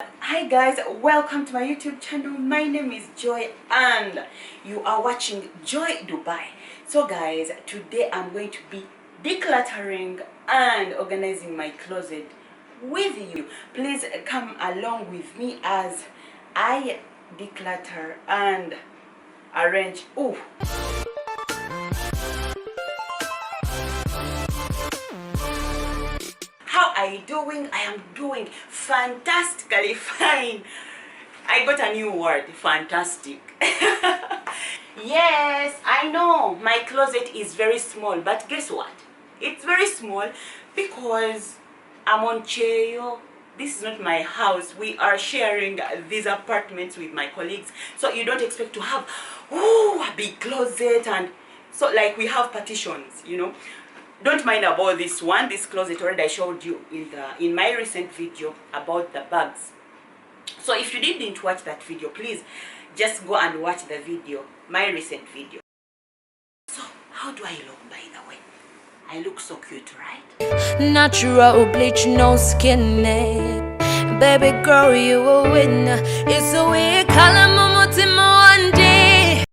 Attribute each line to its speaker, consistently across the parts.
Speaker 1: Hi guys, welcome to my YouTube channel. My name is Joy and you are watching Joy Dubai. So guys, today I'm going to be decluttering and organizing my closet with you. Please come along with me as I declutter and arrange. How are you doing? I am doing fantastically fine. I got a new word, fantastic. Yes, I know my closet is very small, but guess what? It's very small because I'm on Cheyo. This is not my house. We are sharing these apartments with my colleagues. So you don't expect to have a big closet, and so like we have partitions, Don't mind about this one. This closet already I showed you in my recent video about the bags. So if you didn't watch that video, please just go and watch the video, my recent video. So how do I look, by the way? I look so cute, right?
Speaker 2: Natural bleach, no skinny. Baby girl, you a winner. It's a way color one day.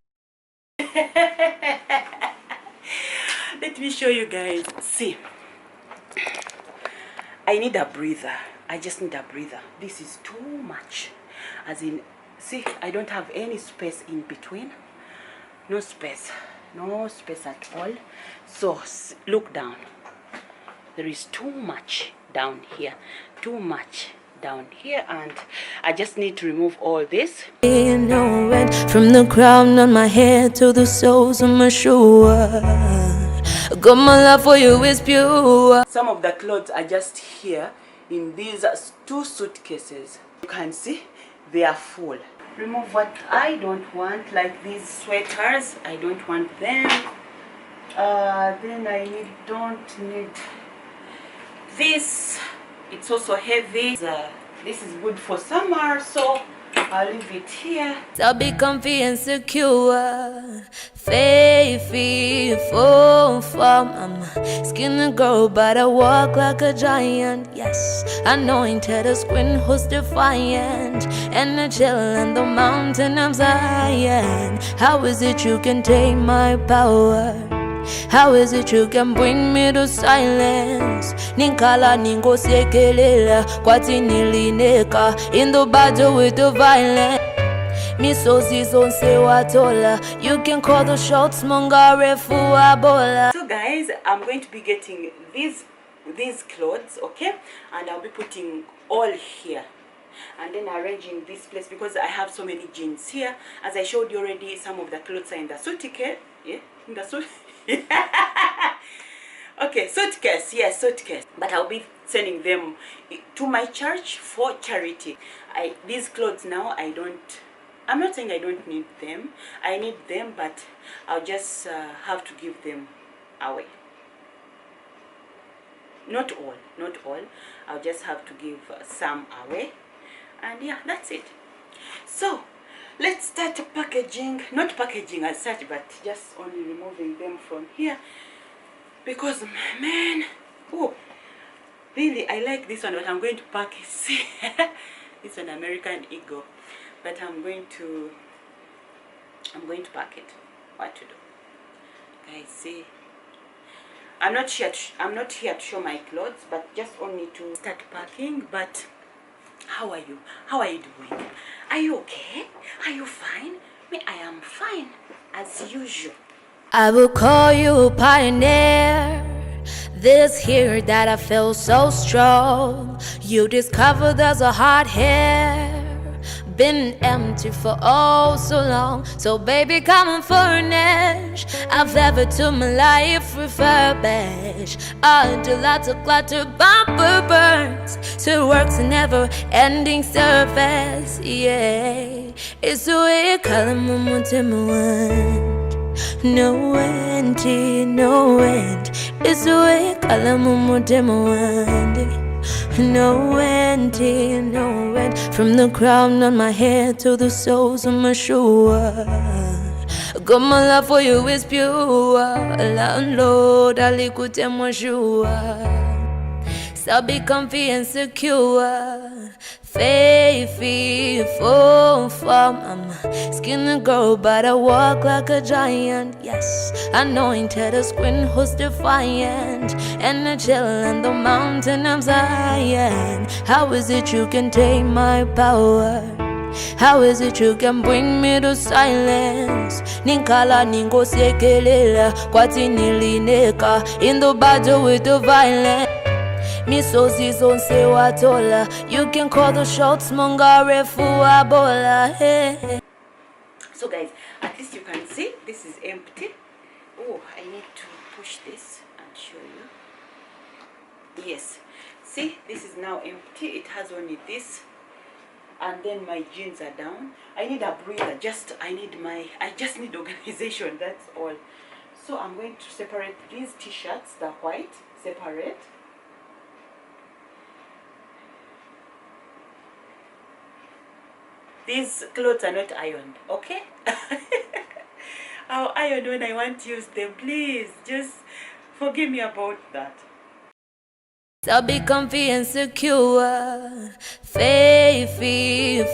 Speaker 1: Let me show you guys. See, I need a breather. I just need a breather. This is too much. As in, see, I don't have any space in between. No space at all. So look down. There is too much down here. Too much down here, and I just need to remove all this.
Speaker 2: You know it, from the crown on my head to the soles of my shoe. God, my love for you is pure.
Speaker 1: Some of the clothes are just here in these two suitcases. You can see they are full. Remove what I don't want, like these sweaters. I don't want them. Then I don't need this. It's also heavy. This is good for summer, so I'll leave it here.
Speaker 2: I'll be comfy and secure. Faithful from skinny girl, but I walk like a giant. Yes, anointed as queen who's defiant, and I chill in the mountain of Zion. How is it you can take my power? How is it you can bring me to silence? Ninkala ningo sekelela kwati nilineka in the battle with the violence. Misozi zonse watola. You can call the shots mongare fuabola.
Speaker 1: So guys, I'm going to be getting these clothes, okay? And I'll be putting all here. And then arranging this place because I have so many jeans here. As I showed you already, some of the clothes are in the suitcase. Yeah, in the suit. Okay, suitcase. Yes, suitcase. But I'll be sending them to my church for charity. These clothes now, I'm not saying I don't need them. I need them, but I'll just have to give them away. Not all. I'll just have to give some away. And yeah, that's it. So let's start packaging. Not packaging as such, but just only removing them from here. Because, man, really, I like this one, but I'm going to pack it. See, this one, American Eagle. But I'm going to pack it. What to do, guys? See, I'm not here to show my clothes, but just only to start packing. But how are you? How are you doing? Are you okay? Are you fine? Me, I am fine as usual.
Speaker 2: I will call you pioneer. This here that I feel so strong. You discover there's a heart here. Been empty for oh so long. So baby, come and furnish. I've ever to my life refurbish. I do lots of clutter, bumper burns. So it works a never ending surface. Yeah, it's the way you call it, no end, no end. It's the way you call it, no end, no end. From the crown on my head to the soles of my shoe. God, my love for you is pure. Landlord, alikute mwashua. So be comfy and secure. Faithful form. I'm a skinny girl, but I walk like a giant. Yes, anointed as queen who's defiant. And I chill on the mountain of Zion. How is it you can take my power? How is it you can bring me to silence? Ninkala ningo sekelela kwati nilineka in the battle with the violence. Misozi zonse watola. You can call the shots mongare fuabola. Hey.
Speaker 1: So guys, at least you can see this is empty. Oh, I need to push this and show you. Yes, see, this is now empty. It has only this, and then my jeans are down. I need a breather. I just need organization, that's all. So I'm going to separate these t-shirts, the white, separate. These clothes are not ironed, okay? I'll iron when I want to use them. Please, just forgive me about that.
Speaker 2: So be comfy and secure. Faithful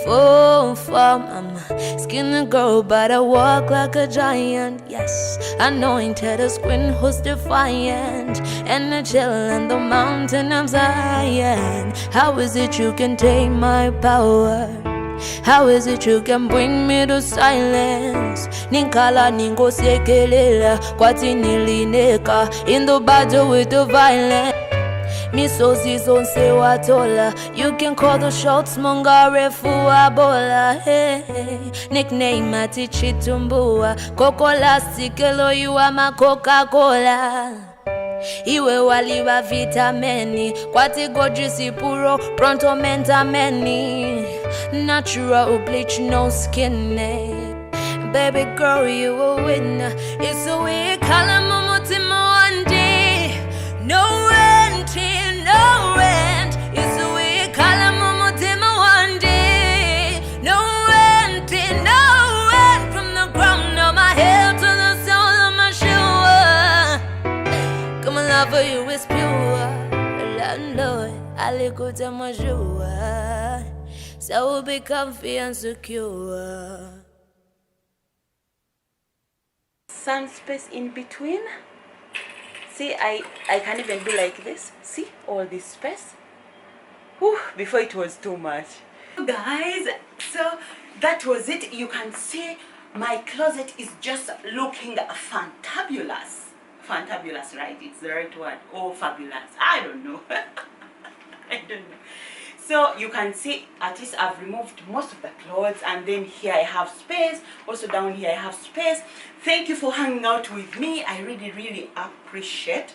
Speaker 2: form. I'm a skinny girl, but I walk like a giant. Yes, anointed as queen who's defiant. And I chill on the mountain of Zion. How is it you can take my power? How is it you can bring me to silence? Ninkala ningo sekelela kwati nilineka in the battle with the violence. Misozi zonse watola. You can call the shots mongare fuabola. Hey. Nickname ati chitumbua. Coca-Cola sikelo you are my Coca-Cola. Iwe waliwa vitamini kwati gojisi puro pronto mentameni. Natural bleach, no skinny. Baby girl, you a winner. It's a way color momotima one day. No rent, no rent. It's a way color momotima one day. No rent, no rent. From the crown of my head to the sole of my shoe. Come on, love for you is pure. Landlord, I live good to my shoe. So we'll be comfy and secure.
Speaker 1: Some space in between. See, I can even do like this. See, all this space. Whew, before it was too much. Guys, so that was it. You can see my closet is just looking fantabulous. Fantabulous, right? It's the right word. Oh, fabulous. I don't know. I don't know. So you can see at least I've removed most of the clothes, and then here I have space. Also down here I have space. Thank you for hanging out with me. I really appreciate.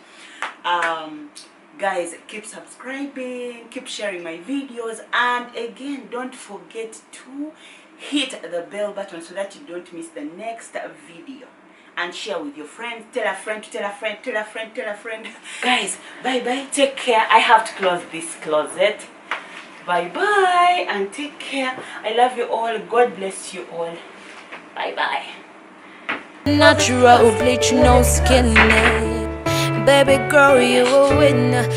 Speaker 1: Guys, keep subscribing, keep sharing my videos, and again, don't forget to hit the bell button so that you don't miss the next video. And share with your friends. Tell a friend to tell a friend, tell a friend, tell a friend. Guys, bye bye, take care. I have to close this closet. Bye bye and take care. I love you all. God bless you all. Bye bye.
Speaker 2: Natural bleach, no skinny. Baby girl, you a winner.